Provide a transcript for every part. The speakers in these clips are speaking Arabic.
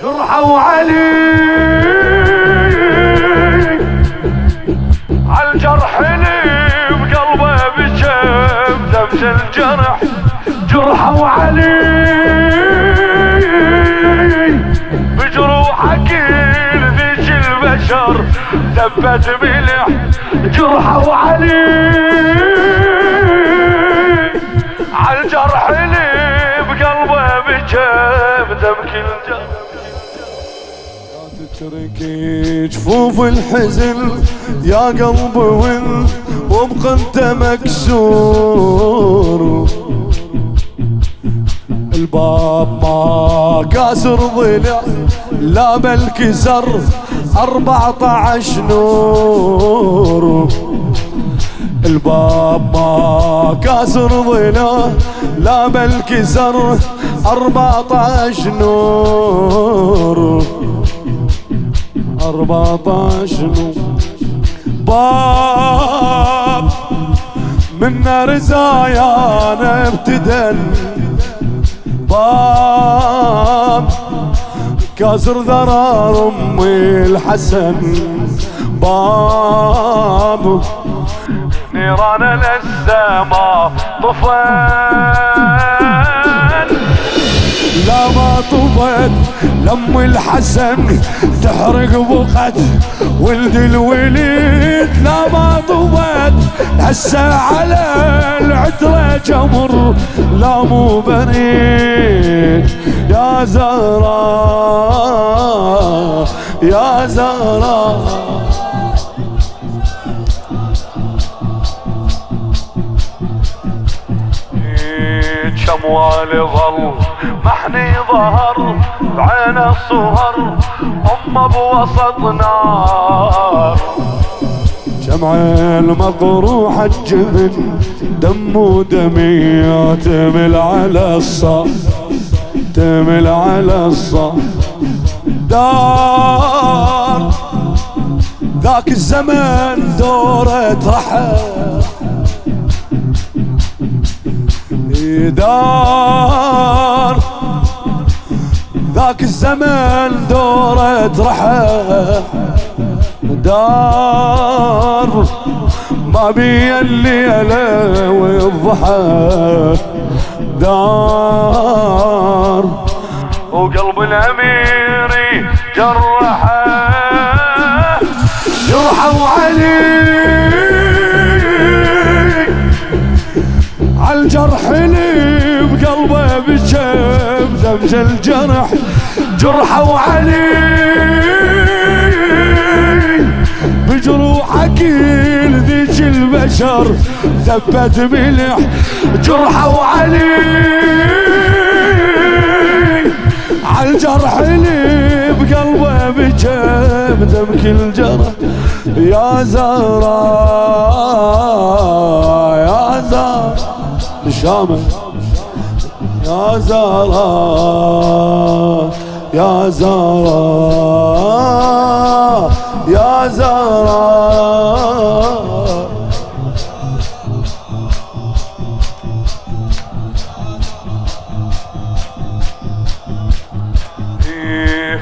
جرحوا علي عالجرح اللي بقلبه بجم دمج الجرح. جرحوا علي بجروحه كل ذيك البشر ثبت ملح. جرحوا علي عالجرح اللي بقلبه بجم دمج الجرح. تتركي جفوف الحزن يا قلبي وابقى انت مكسور. الباب ما كاسر ضلع لا بل كسر 14 نور. الباب ما كاسر ضلع لا بل كسر 14 نور. 14 نور. باب من رزايانا ابتدن. باب كاسر ذرار امي الحسن. باب نيران للسما طفت لا ما طفت لم الحسن تحرق بقت ولد الوليد. لا ما طفت هسه على العترة جمر لا مو بريد. يا زهراء يا زهراء شموال ظل محني ظهر بعين الصهر أمه بوسط نار. شمع المقروح الجبن دم ودمي تمل على الصف تمل على الصف. دار ذاك الزمن دورة رحل. دار ذاك الزمن دورة رحل. دار ما بي الليلة والضحى. دار وقلب الأميري جرحه. جرحوا علي عالجرح اللي بقلبه بجم دمج الجرح. جرحوا علي بجروحه كل ذيك البشر ثبت ملح. جرحوا علي عالجرح اللي بقلبه بجم دمج الجرح. يا زهراء يا زهراء الشامل. يا زهراء يا زهراء يا زهراء.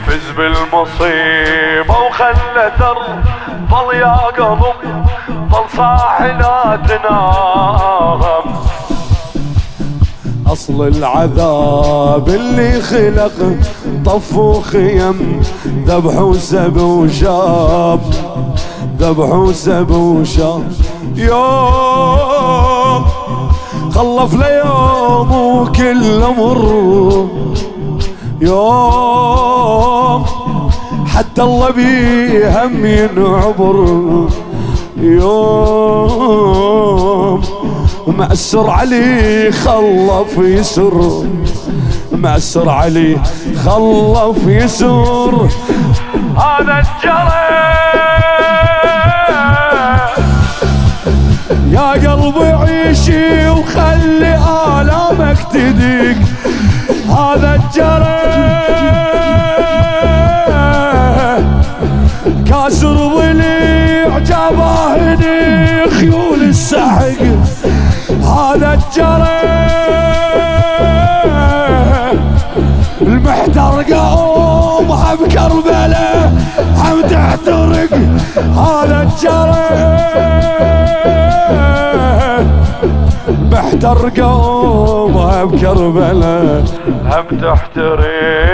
فز بالمصيبة وخلى ثر ظل يا قلب ظل صاحي لا تنام. أصل العذاب اللي خلق طفوا خيم ذبحوا سب وشاب ذبحوا سب وشاب. يوم خلف ليوم وكل مر. يوم حتى الله بيه هم ينعبر. يوم مأسر علي خلف يسر. مأسر علي خلف يسر. هذا الجرح يا قلبي عيشي وخلي آلامك تديك. هذا الجرح كاسر ضليع جباهني خيول السحق. هذا الجرح المحترقة بكربلاء هم تحترق هذا الجرح محترقه بكربلاء هم تحترق